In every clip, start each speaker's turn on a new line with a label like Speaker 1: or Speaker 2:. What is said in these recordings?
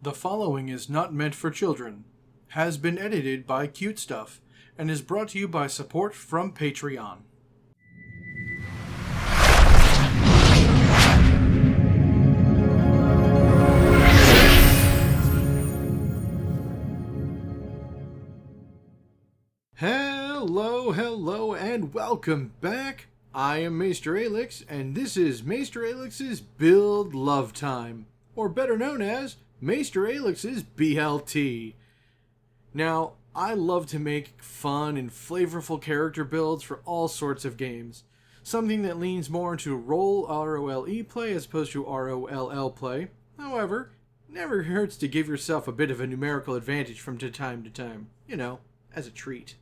Speaker 1: The following is not meant for children, has been edited by Cute Stuff, and is brought to you by support from Patreon. Hello, and welcome back. I am MasterAelix, and this is MasterAelix's Build Love Time, or better known as MasterAelix's BLT. Now, I love to make fun and flavorful character builds for all sorts of games. Something that leans more into role play as opposed to ROLL play. However, never hurts to give yourself a bit of a numerical advantage from time to time, as a treat.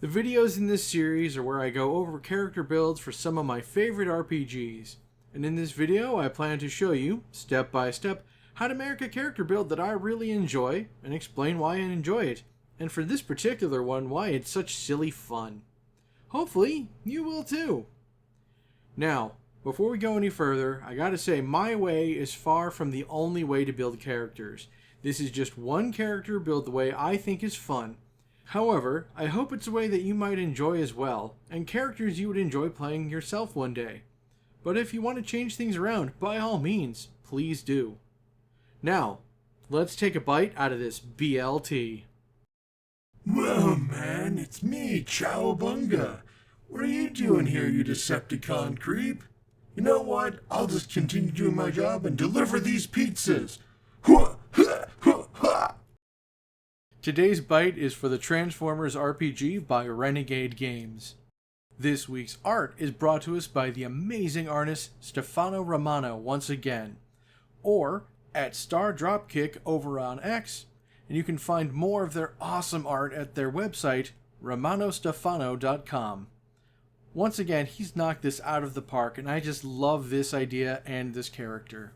Speaker 1: The videos in this series are where I go over character builds for some of my favorite RPGs. And in this video, I plan to show you, step by step, how to make a character build that I really enjoy, and explain why I enjoy it, and for this particular one, why it's such silly fun. Hopefully, you will too. Now, before we go any further, I gotta say my way is far from the only way to build characters. This is just one character build the way I think is fun. However, I hope it's a way that you might enjoy as well, and characters you would enjoy playing yourself one day. But if you want to change things around, by all means, please do. Now, let's take a bite out of this BLT.
Speaker 2: Whoa, man, it's me, Chowabunga. What are you doing here, you Decepticon creep? You know what? I'll just continue doing my job and deliver these pizzas.
Speaker 1: Today's bite is for the Transformers RPG by Renegade Games. This week's art is brought to us by the amazing artist Stefano Romano once again, or at Star Dropkick over on X, and you can find more of their awesome art at their website, romanostefano.com. Once again, he's knocked this out of the park, and I just love this idea and this character.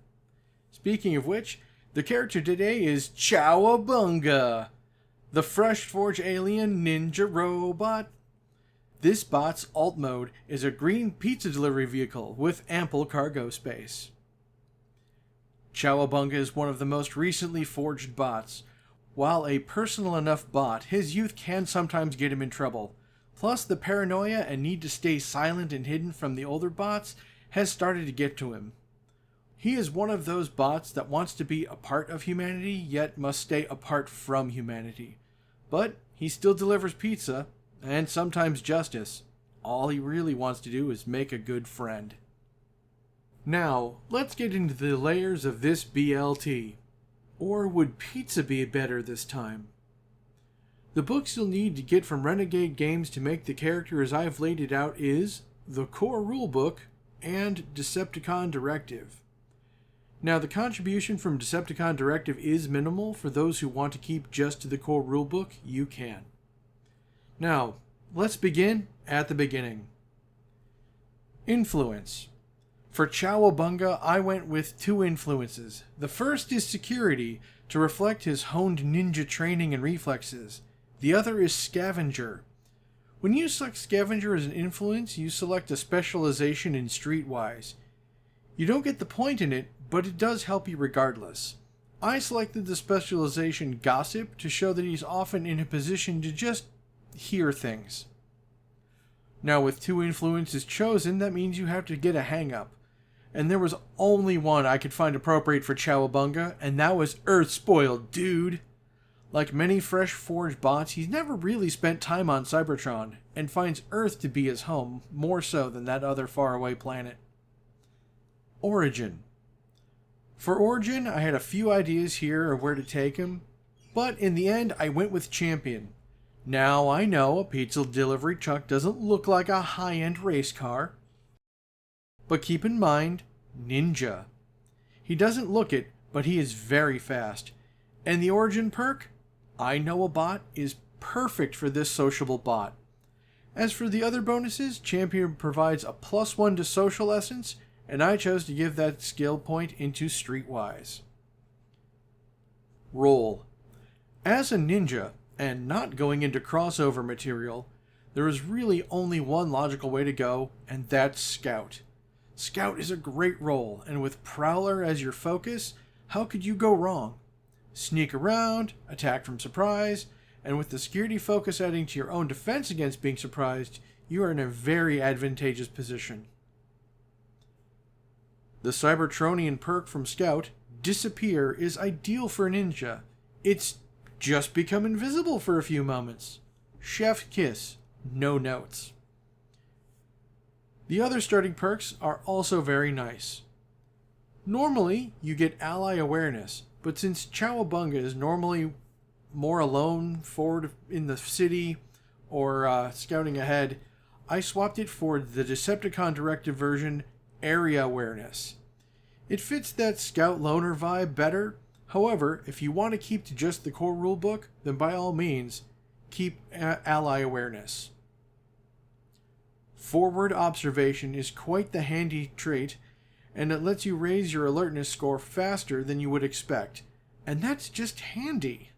Speaker 1: Speaking of which, the character today is Chowabunga, the Fresh Forge alien ninja robot. This bot's alt mode is a green pizza delivery vehicle with ample cargo space. Chowabunga is one of the most recently forged bots. While a personal enough bot, his youth can sometimes get him in trouble. Plus, the paranoia and need to stay silent and hidden from the older bots has started to get to him. He is one of those bots that wants to be a part of humanity, yet must stay apart from humanity. But he still delivers pizza, and sometimes justice. All he really wants to do is make a good friend. Now, let's get into the layers of this BLT. Or would pizza be better this time? The books you'll need to get from Renegade Games to make the character as I've laid it out is the core rulebook and Decepticon Directive. Now, the contribution from Decepticon Directive is minimal. For those who want to keep just to the core rulebook, you can. Now, let's begin at the beginning. Influence. For Chowabunga, I went with two influences. The first is security, to reflect his honed ninja training and reflexes. The other is scavenger. When you select scavenger as an influence, you select a specialization in streetwise. You don't get the point in it, but it does help you regardless. I selected the specialization gossip to show that he's often in a position to just hear things. Now, with two influences chosen, that means you have to get a hang-up. And there was only one I could find appropriate for Chowabunga, and that was Earth-spoiled, dude. Like many fresh forged bots, he's never really spent time on Cybertron, and finds Earth to be his home, more so than that other faraway planet. Origin. For Origin, I had a few ideas here of where to take him, but in the end, I went with Champion. Now, I know a pizza delivery truck doesn't look like a high-end race car, but keep in mind, ninja. He doesn't look it, but he is very fast. And the Origin perk, I know a bot, is perfect for this sociable bot. As for the other bonuses, Champion provides a +1 to social essence, and I chose to give that skill point into Streetwise. Role. As a ninja, and not going into crossover material, there is really only one logical way to go, and that's Scout. Scout is a great role, and with Prowler as your focus, How could you go wrong? Sneak around, attack from surprise, and with the security focus adding to your own defense against being surprised, you are in a very advantageous position. The Cybertronian perk from Scout, Disappear, is ideal for a ninja. It's just become invisible for a few moments. Chef kiss, no notes. The other starting perks are also very nice. Normally, you get ally awareness, but since Chowabunga is normally more alone forward in the city or scouting ahead, I swapped it for the Decepticon directive version, Area Awareness. It fits that scout loner vibe better. However, if you want to keep to just the core rulebook, then by all means, keep ally awareness. Forward observation is quite the handy trait, and it lets you raise your alertness score faster than you would expect, and that's just handy.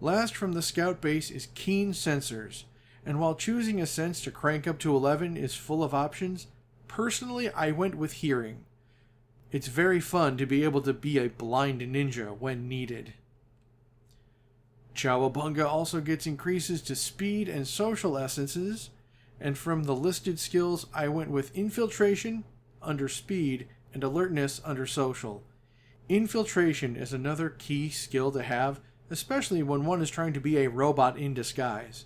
Speaker 1: Last from the scout base is Keen Sensors, and while choosing a sense to crank up to 11 is full of options, personally I went with Hearing. It's very fun to be able to be a blind ninja when needed. Chowabunga also gets increases to speed and social essences, and from the listed skills I went with Infiltration under speed and Alertness under social. Infiltration is another key skill to have, especially when one is trying to be a robot in disguise.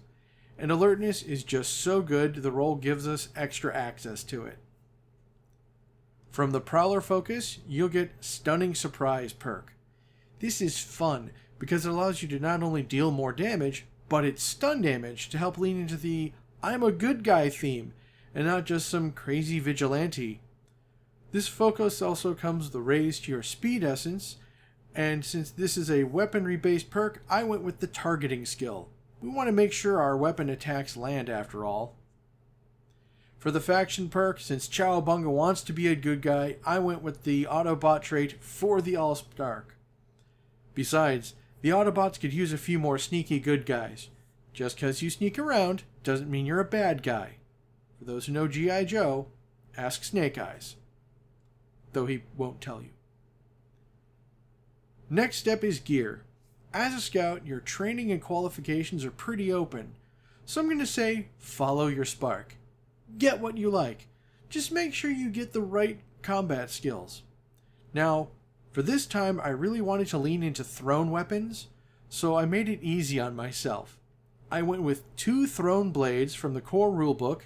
Speaker 1: And Alertness is just so good, the role gives us extra access to it. From the Prowler focus, you'll get Stunning Surprise perk. This is fun because it allows you to not only deal more damage, but it's stun damage to help lean into the I'm a good guy theme and not just some crazy vigilante. This focus also comes with the raise to your speed essence, and since this is a weaponry based perk, I went with the targeting skill. We want to make sure our weapon attacks land after all. For the faction perk, since Chowabunga wants to be a good guy, I went with the Autobot trait for the All-Stark. Besides, the Autobots could use a few more sneaky good guys. Just because you sneak around doesn't mean you're a bad guy. For those who know G.I. Joe, ask Snake Eyes. Though he won't tell you. Next step is gear. As a scout, your training and qualifications are pretty open. So I'm going to say, follow your spark. Get what you like. Just make sure you get the right combat skills. Now, for this time, I really wanted to lean into thrown weapons, so I made it easy on myself. I went with 2 thrown blades from the core rulebook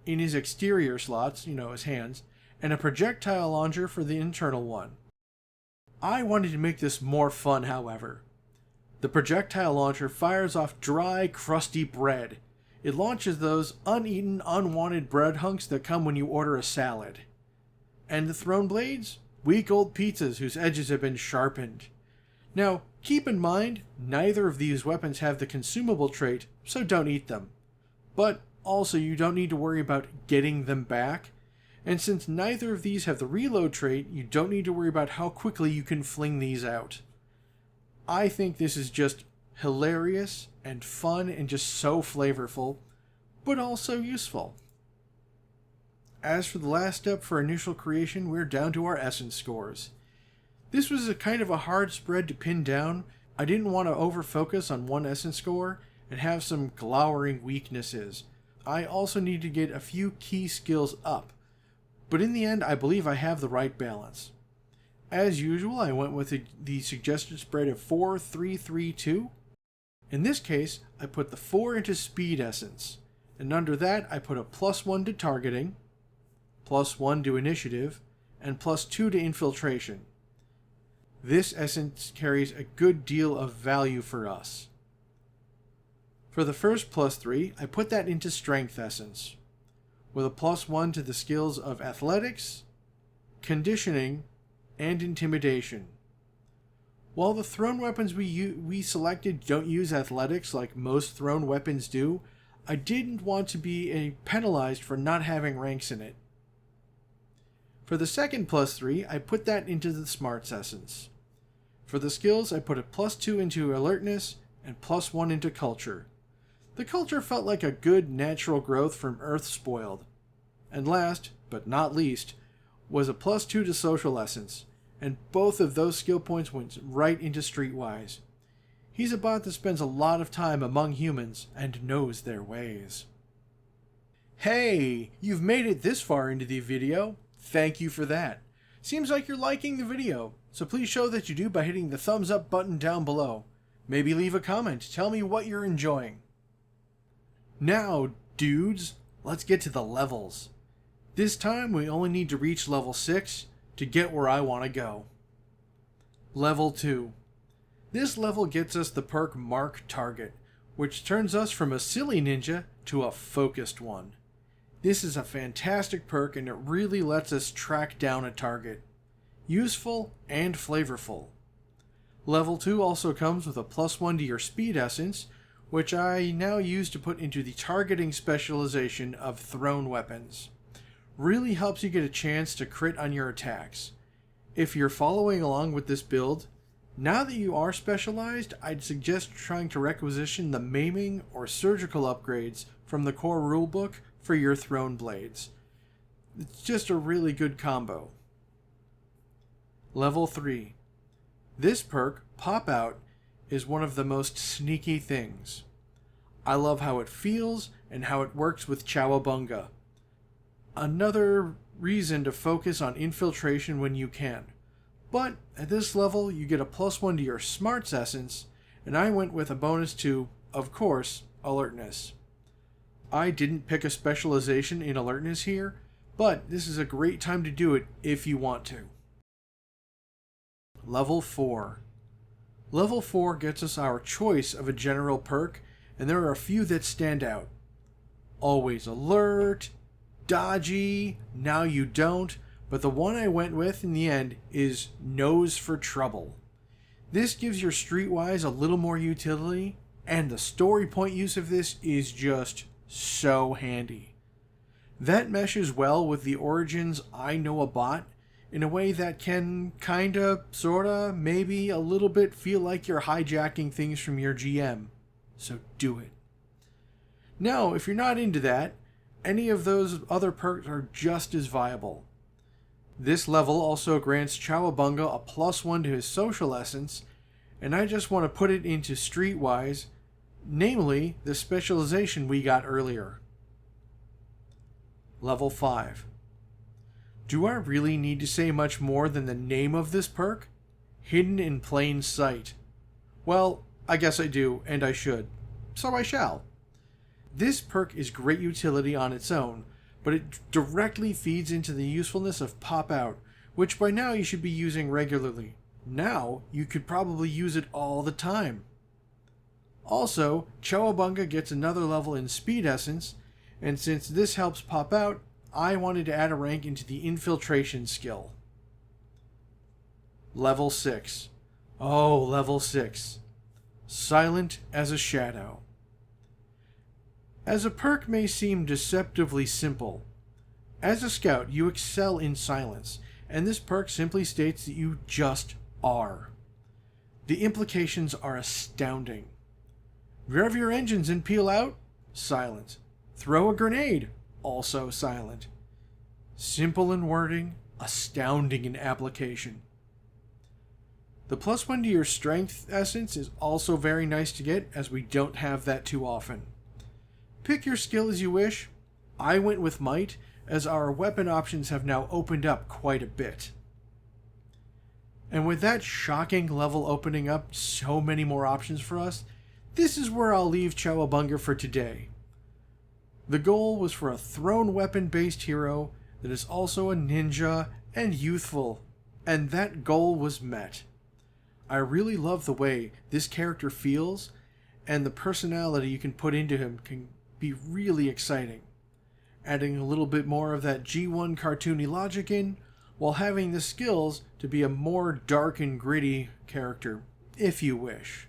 Speaker 1: in his exterior slots, his hands, and a projectile launcher for the internal one. I wanted to make this more fun, however. The projectile launcher fires off dry, crusty bread. It launches those uneaten, unwanted bread hunks that come when you order a salad. And the thrown blades? Weak old pizzas whose edges have been sharpened. Now, keep in mind, neither of these weapons have the consumable trait, so don't eat them. But also you don't need to worry about getting them back, and since neither of these have the reload trait, you don't need to worry about how quickly you can fling these out. I think this is just hilarious and fun and just so flavorful, but also useful. As for the last step for initial creation, we're down to our essence scores. This was a kind of a hard spread to pin down. I didn't want to over-focus on one essence score and have some glowering weaknesses. I also need to get a few key skills up, but in the end I believe I have the right balance. As usual, I went with the suggested spread of 4, 3, 3, 2. In this case, I put the 4 into speed essence, and under that I put a +1 to targeting, +1 to initiative, and +2 to infiltration. This essence carries a good deal of value for us. For the first +3, I put that into strength essence, with a +1 to the skills of athletics, conditioning, and intimidation. While the thrown weapons we selected don't use athletics like most thrown weapons do, I didn't want to be penalized for not having ranks in it. For the second +3, I put that into the smarts essence. For the skills, I put a +2 into alertness and +1 into culture. The culture felt like a good natural growth from Earth Spoiled. And last, but not least, was a +2 to social essence, and both of those skill points went right into Streetwise. He's a bot that spends a lot of time among humans and knows their ways. Hey, you've made it this far into the video. Thank you for that. Seems like you're liking the video, so please show that you do by hitting the thumbs up button down below. Maybe leave a comment, tell me what you're enjoying. Now, dudes, let's get to the levels. This time we only need to reach level 6 to get where I want to go. Level 2. This level gets us the perk Mark Target, which turns us from a silly ninja to a focused one. This is a fantastic perk and it really lets us track down a target. Useful and flavorful. Level 2 also comes with a +1 to your speed essence, which I now use to put into the targeting specialization of thrown weapons. Really helps you get a chance to crit on your attacks. If you're following along with this build, now that you are specialized, I'd suggest trying to requisition the maiming or surgical upgrades from the core rulebook for your thrown blades. It's just a really good combo. Level 3. This perk, Pop Out, is one of the most sneaky things. I love how it feels and how it works with Chowabunga. Another reason to focus on infiltration when you can. But at this level you get a +1 to your smarts essence, and I went with a bonus to, of course, alertness. I didn't pick a specialization in alertness here, but this is a great time to do it if you want to. Level 4. Level 4 gets us our choice of a general perk, and there are a few that stand out. Always alert, dodgy, now you don't, but the one I went with in the end is Nose for Trouble. This gives your Streetwise a little more utility, and the story point use of this is just so handy. That meshes well with the origins I Know a Bot in a way that can kinda, sorta, maybe a little bit feel like you're hijacking things from your GM. So do it. Now, if you're not into that, any of those other perks are just as viable. This level also grants Chowabunga a +1 to his social essence, and I just want to put it into Streetwise, namely the specialization we got earlier. Level 5. Do I really need to say much more than the name of this perk? Hidden in Plain Sight. Well, I guess I do, and I should. So I shall. This perk is great utility on its own, but it directly feeds into the usefulness of Pop Out, which by now you should be using regularly. Now, you could probably use it all the time. Also, Chowabunga gets another level in Speed Essence, and since this helps Pop Out, I wanted to add a rank into the Infiltration skill. Level 6. Oh, Level 6. Silent as a Shadow. As a perk may seem deceptively simple, as a scout you excel in silence, and this perk simply states that you just are. The implications are astounding. Rev your engines and peel out? Silent. Throw a grenade? Also silent. Simple in wording, astounding in application. The +1 to your strength essence is also very nice to get, as we don't have that too often. Pick your skill as you wish. I went with Might, as our weapon options have now opened up quite a bit. And with that shocking level opening up so many more options for us, this is where I'll leave Chowabunga for today. The goal was for a thrown weapon based hero that is also a ninja and youthful, and that goal was met. I really love the way this character feels, and the personality you can put into him can be really exciting. Adding a little bit more of that G1 cartoony logic in, while having the skills to be a more dark and gritty character, if you wish.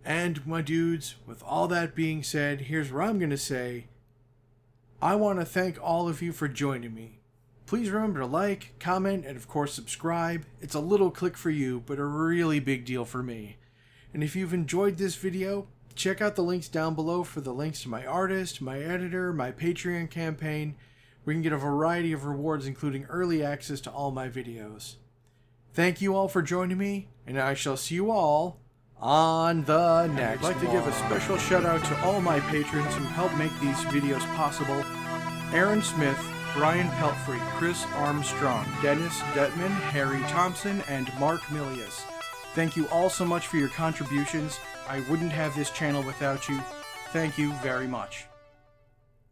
Speaker 1: And my dudes, with all that being said, here's what I'm going to say. I want to thank all of you for joining me. Please remember to like, comment, and of course subscribe. It's a little click for you, but a really big deal for me. And if you've enjoyed this video, check out the links down below for the links to my artist, my editor, my Patreon campaign, where you can get a variety of rewards, including early access to all my videos. Thank you all for joining me, and I shall see you all on the next one. I'd like to give a special shout out to all my patrons who help make these videos possible. Aaron Smith, Brian Pelfrey, Chris Armstrong, Dennis Detman, Harry Thompson, and Mark Milius. Thank you all so much for your contributions. I wouldn't have this channel without you. Thank you very much.